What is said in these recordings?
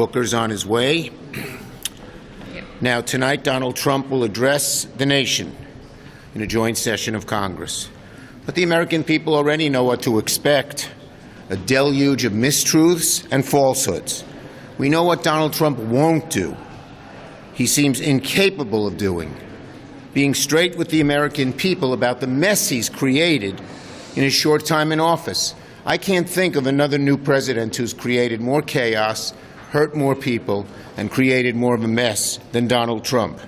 Booker's on his way. Now, tonight, Donald Trump will address the nation in a joint session of Congress. But the American people already know what to expect: a deluge of mistruths and falsehoods. We know what Donald Trump won't do. He seems incapable of doing: being straight with the American people about the mess he's created in his short time in office. I can't think of another new president who's created more chaos, hurt more people, and created more of a mess than Donald Trump.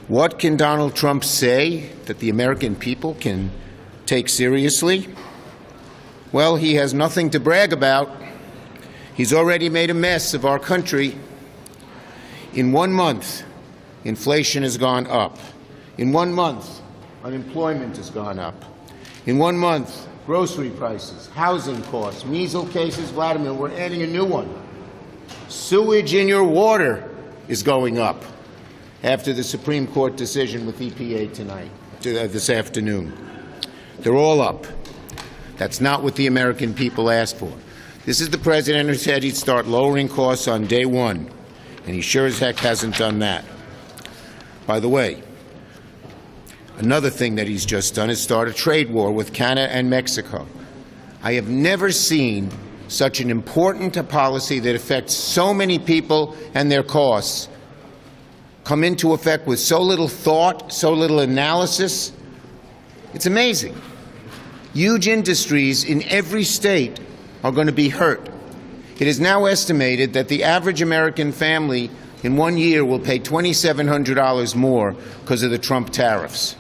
What can Donald Trump say that the American people can take seriously? Well, he has nothing to brag about. He's already made a mess of our country. In 1 month, inflation has gone up. In 1 month, unemployment has gone up. In 1 month, grocery prices, housing costs, measles cases, Vladimir, we're adding a new one. Sewage in your water is going up after the Supreme Court decision with EPA this afternoon. They're all up. That's not what the American people asked for. This is the president who said he'd start lowering costs on day one, and he sure as heck hasn't done that. By the way, another thing that he's just done is start a trade war with Canada and Mexico. I have never seen such an important policy that affects so many people and their costs come into effect with so little thought, so little analysis. It's amazing. Huge industries in every state are going to be hurt. It is now estimated that the average American family in 1 year will pay $2,700 more because of the Trump tariffs.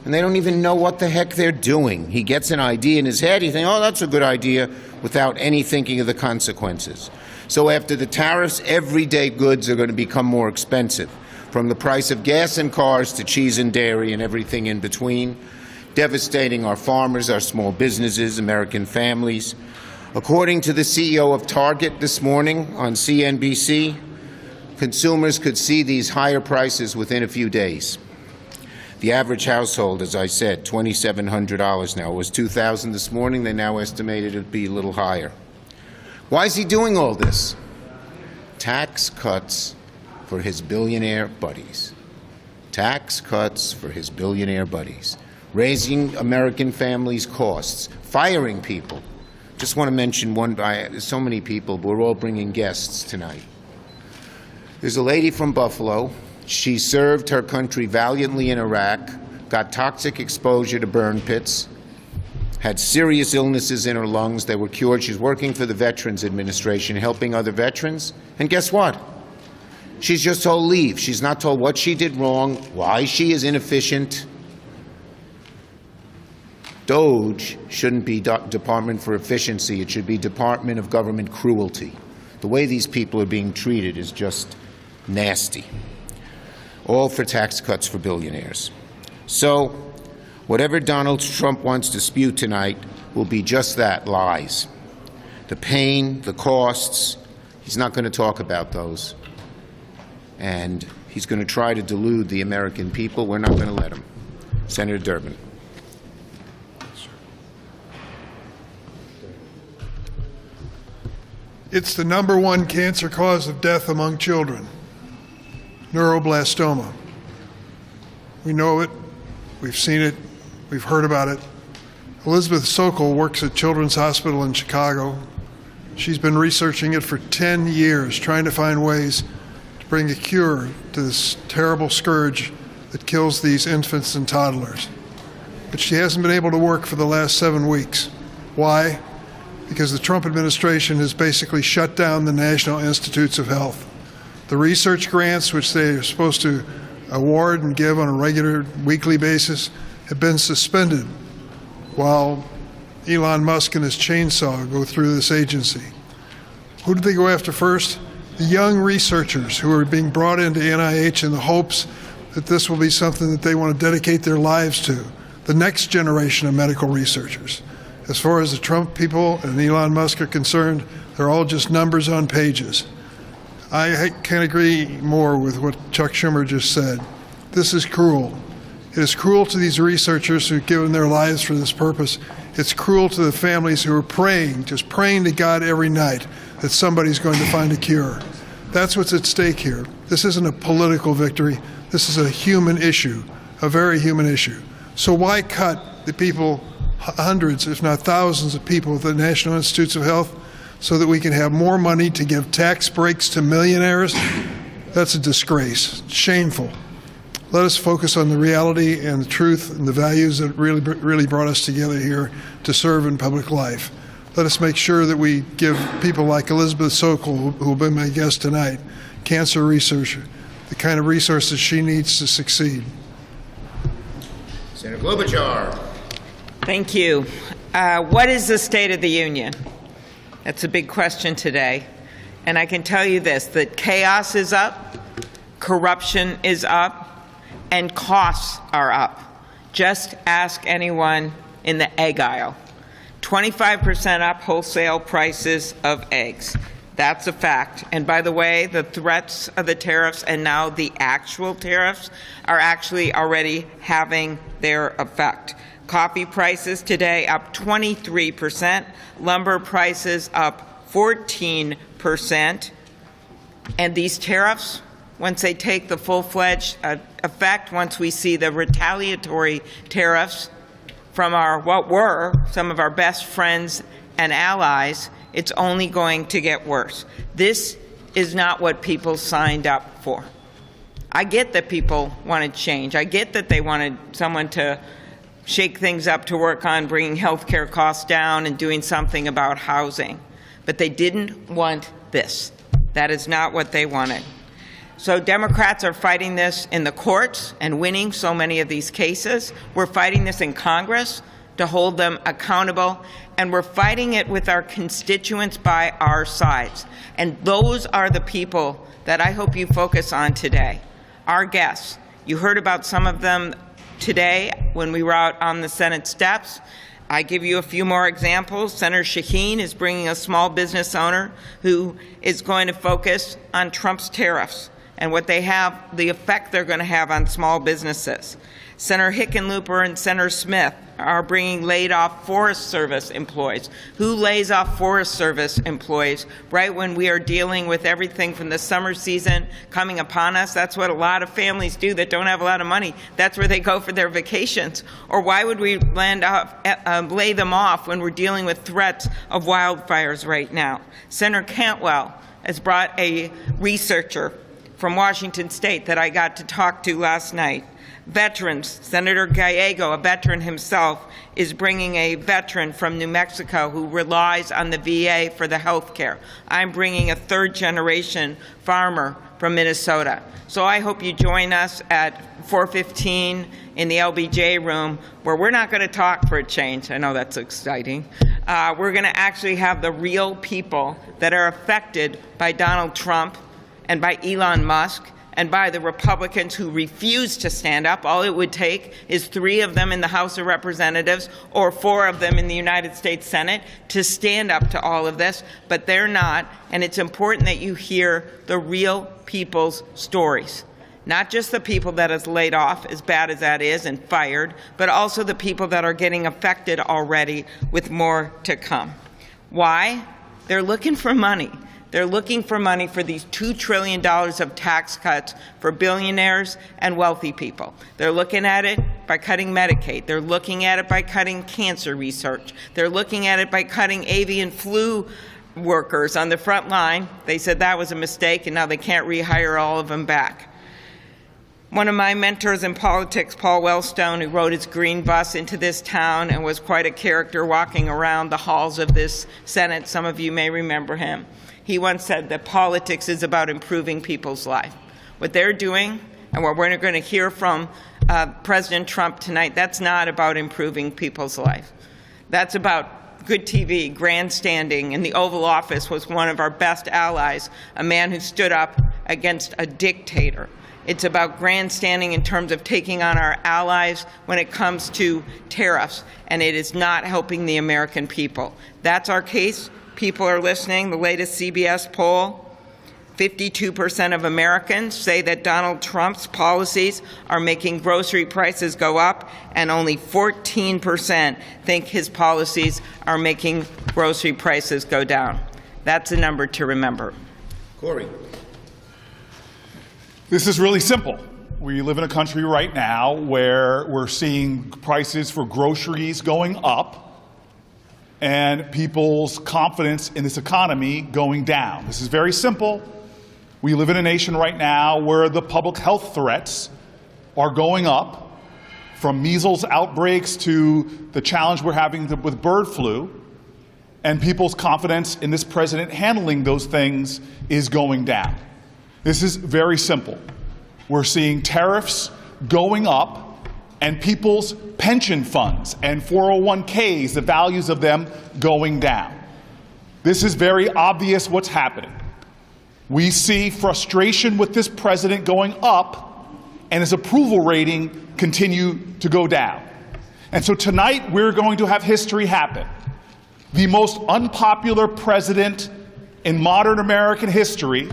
And they don't even know what the heck they're doing. He gets an idea in his head, he thinks, oh, that's a good idea, without any thinking of the consequences. So after the tariffs, everyday goods are going to become more expensive, from the price of gas and cars to cheese and dairy and everything in between, devastating our farmers, our small businesses, American families. According to the CEO of Target this morning on CNBC, consumers could see these higher prices within a few days. The average household, as I said, $2,700 now. It was $2,000 this morning. They now estimated it would be a little higher. Why is he doing all this? Tax cuts for his billionaire buddies. Tax cuts for his billionaire buddies. Raising American families' costs. Firing people. Just want to mention one. There's so many people, but we're all bringing guests tonight. There's a lady from Buffalo. She served her country valiantly in Iraq, got toxic exposure to burn pits, had serious illnesses in her lungs that were cured. She's working for the Veterans Administration, helping other veterans. And guess what? She's just told leave. She's not told what she did wrong, why she is inefficient. DOGE shouldn't be Department for Efficiency. It should be Department of Government Cruelty. The way these people are being treated is just nasty. All for tax cuts for billionaires. So whatever Donald Trump wants to spew tonight will be just that, lies. The pain, the costs, he's not going to talk about those. And he's going to try to delude the American people. We're not going to let him. Senator Durbin. It's the #1 cancer cause of death among children. Neuroblastoma. We know it, we've seen it, we've heard about it. Elizabeth Sokol works at Children's Hospital in Chicago. She's been researching it for 10 years, trying to find ways to bring a cure to this terrible scourge that kills these infants and toddlers. But she hasn't been able to work for the last 7 weeks. Why? Because the Trump administration has basically shut down the National Institutes of Health. The research grants, which they are supposed to award and give on a regular weekly basis, have been suspended while Elon Musk and his chainsaw go through this agency. Who did they go after first? The young researchers who are being brought into NIH in the hopes that this will be something that they want to dedicate their lives to, the next generation of medical researchers. As far as the Trump people and Elon Musk are concerned, they're all just numbers on pages. I can't agree more with what Chuck Schumer just said. This is cruel. It is cruel to these researchers who've given their lives for this purpose. It's cruel to the families who are praying, just praying to God every night that somebody's going to find a cure. That's what's at stake here. This isn't a political victory. This is a human issue, a very human issue. So why cut the people, hundreds, if not thousands of people at the National Institutes of Health, so that we can have more money to give tax breaks to millionaires? That's a disgrace. Shameful. Let us focus on the reality and the truth and the values that really brought us together here to serve in public life. Let us make sure that we give people like Elizabeth Sokol, who will be my guest tonight, cancer researcher, the kind of resources she needs to succeed. Senator Klobuchar. Thank you. What is the State of the Union? That's a big question today. And I can tell you this, that chaos is up, corruption is up, and costs are up. Just ask anyone in the egg aisle. 25% up wholesale prices of eggs. That's a fact. And by the way, the threats of the tariffs and now the actual tariffs are actually already having their effect. Coffee prices today up 23%, lumber prices up 14%. And these tariffs, once they take the full-fledged effect, once we see the retaliatory tariffs from what were some of our best friends and allies, it's only going to get worse. This is not what people signed up for. I get that people wanted change. I get that they wanted someone to shake things up to work on bringing health care costs down and doing something about housing. But they didn't want this. That is not what they wanted. So Democrats are fighting this in the courts and winning so many of these cases. We're fighting this in Congress to hold them accountable, and we're fighting it with our constituents by our sides. And those are the people that I hope you focus on today. Our guests. You heard about some of them today when we were out on the Senate steps. I give you a few more examples. Senator Shaheen is bringing a small business owner who is going to focus on Trump's tariffs and what they have, the effect they're going to have on small businesses. Senator Hickenlooper and Senator Smith are bringing laid-off Forest Service employees. Who lays off Forest Service employees right when we are dealing with everything from the summer season coming upon us? That's what a lot of families do that don't have a lot of money. That's where they go for their vacations. Or why would we lay them off when we're dealing with threats of wildfires right now? Senator Cantwell has brought a researcher from Washington State that I got to talk to last night. Veterans, Senator Gallego, a veteran himself, is bringing a veteran from New Mexico who relies on the VA for the health care. I'm bringing a third-generation farmer from Minnesota. So I hope you join us at 4:15 in the LBJ room, where we're not going to talk for a change. I know that's exciting. We're going to actually have the real people that are affected by Donald Trump and by Elon Musk and by the Republicans who refuse to stand up. All it would take is 3 of them in the House of Representatives or 4 of them in the United States Senate to stand up to all of this, but they're not, and it's important that you hear the real people's stories. Not just the people that is laid off, as bad as that is, and fired, but also the people that are getting affected already with more to come. Why? They're looking for money. They're looking for money for these $2 trillion of tax cuts for billionaires and wealthy people. They're looking at it by cutting Medicaid. They're looking at it by cutting cancer research. They're looking at it by cutting avian flu workers on the front line. They said that was a mistake, and now they can't rehire all of them back. One of my mentors in politics, Paul Wellstone, who rode his green bus into this town and was quite a character walking around the halls of this Senate. Some of you may remember him. He once said that politics is about improving people's life. What they're doing, and what we're going to hear from President Trump tonight, that's not about improving people's life. That's about good TV, grandstanding. In the Oval Office was one of our best allies, a man who stood up against a dictator. It's about grandstanding in terms of taking on our allies when it comes to tariffs, and it is not helping the American people. That's our case. People are listening. The latest CBS poll, 52% of Americans say that Donald Trump's policies are making grocery prices go up, and only 14% think his policies are making grocery prices go down. That's a number to remember. Corey. This is really simple. We live in a country right now where we're seeing prices for groceries going up and people's confidence in this economy going down. This is very simple. We live in a nation right now where the public health threats are going up, from measles outbreaks to the challenge we're having with bird flu, and people's confidence in this president handling those things is going down. This is very simple. We're seeing tariffs going up and people's pension funds and 401ks, the values of them going down. This is very obvious what's happening. We see frustration with this president going up and his approval rating continue to go down. And so tonight we're going to have history happen. The most unpopular president in modern American history,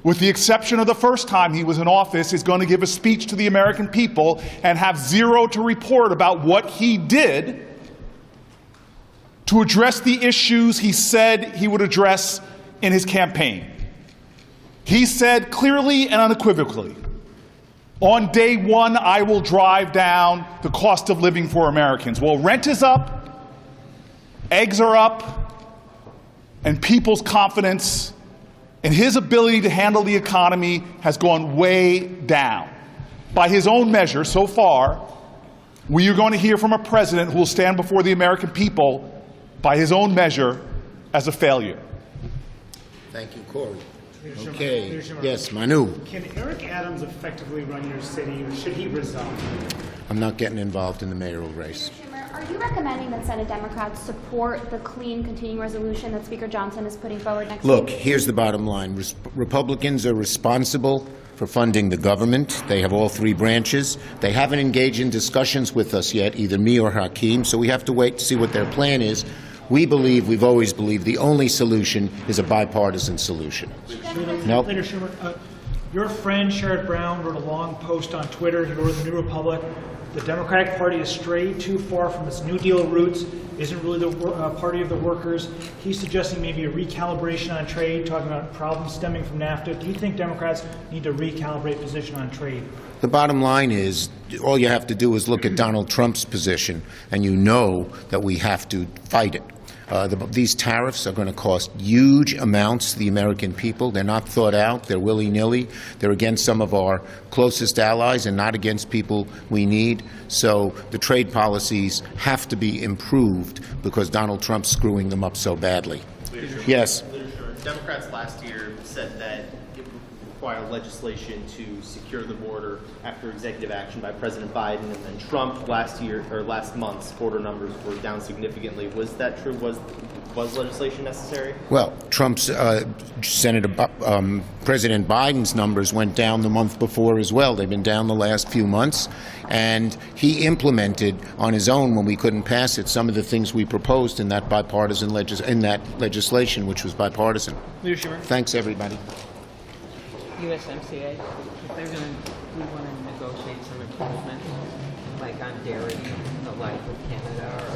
with the exception of the first time he was in office, is going to give a speech to the American people and have zero to report about what he did to address the issues he said he would address in his campaign. He said clearly and unequivocally, on day one, I will drive down the cost of living for Americans. Well, rent is up, eggs are up, and people's confidence in his ability to handle the economy has gone way down. By his own measure, so far, we are going to hear from a president who will stand before the American people, by his own measure, as a failure. Thank you, Corey. Okay. Yes, Manu. Can Eric Adams effectively run your city, or should he resign? I'm not getting involved in the mayoral race. Schumer, are you recommending that Senate Democrats support the clean continuing resolution that Speaker Johnson is putting forward next week? Look, here's the bottom line. Republicans are responsible for funding the government. They have all three branches. They haven't engaged in discussions with us yet, either me or Hakeem, so we have to wait to see what their plan is. We've always believed, the only solution is a bipartisan solution. Nope. Leader Schumer, your friend Sherrod Brown wrote a long post on Twitter. He wrote in the New Republic, the Democratic Party has strayed too far from its New Deal roots, isn't really the party of the workers. He's suggesting maybe a recalibration on trade, talking about problems stemming from NAFTA. Do you think Democrats need to recalibrate position on trade? The bottom line is, all you have to do is look at Donald Trump's position, and you know that we have to fight it. These tariffs are going to cost huge amounts to the American people. They're not thought out. They're willy-nilly. They're against some of our closest allies and not against people we need. So the trade policies have to be improved because Donald Trump's screwing them up so badly. Yes. Democrats last year said that it would require legislation to secure the border after executive action by President Biden, and then Trump last month's border numbers were down significantly. Was that true? Was legislation necessary? Well, President Biden's numbers went down the month before as well. They've been down the last few months, and he implemented on his own, when we couldn't pass it, some of the things we proposed in that bipartisan legislation, which was bipartisan. Leader Schumer. Thanks, everybody. USMCA, if they're going to, we want to negotiate some improvement, like on dairy, the life of Canada, or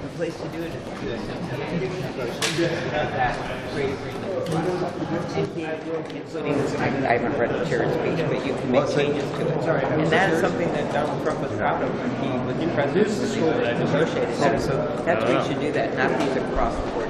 the place to do it is USMCA. That trade agreement, including, I haven't read the chair's speech, but you can make changes to it. And that is something that Donald Trump was proud of when he was the president, when he negotiated that. So that's why you should do that, not these across the board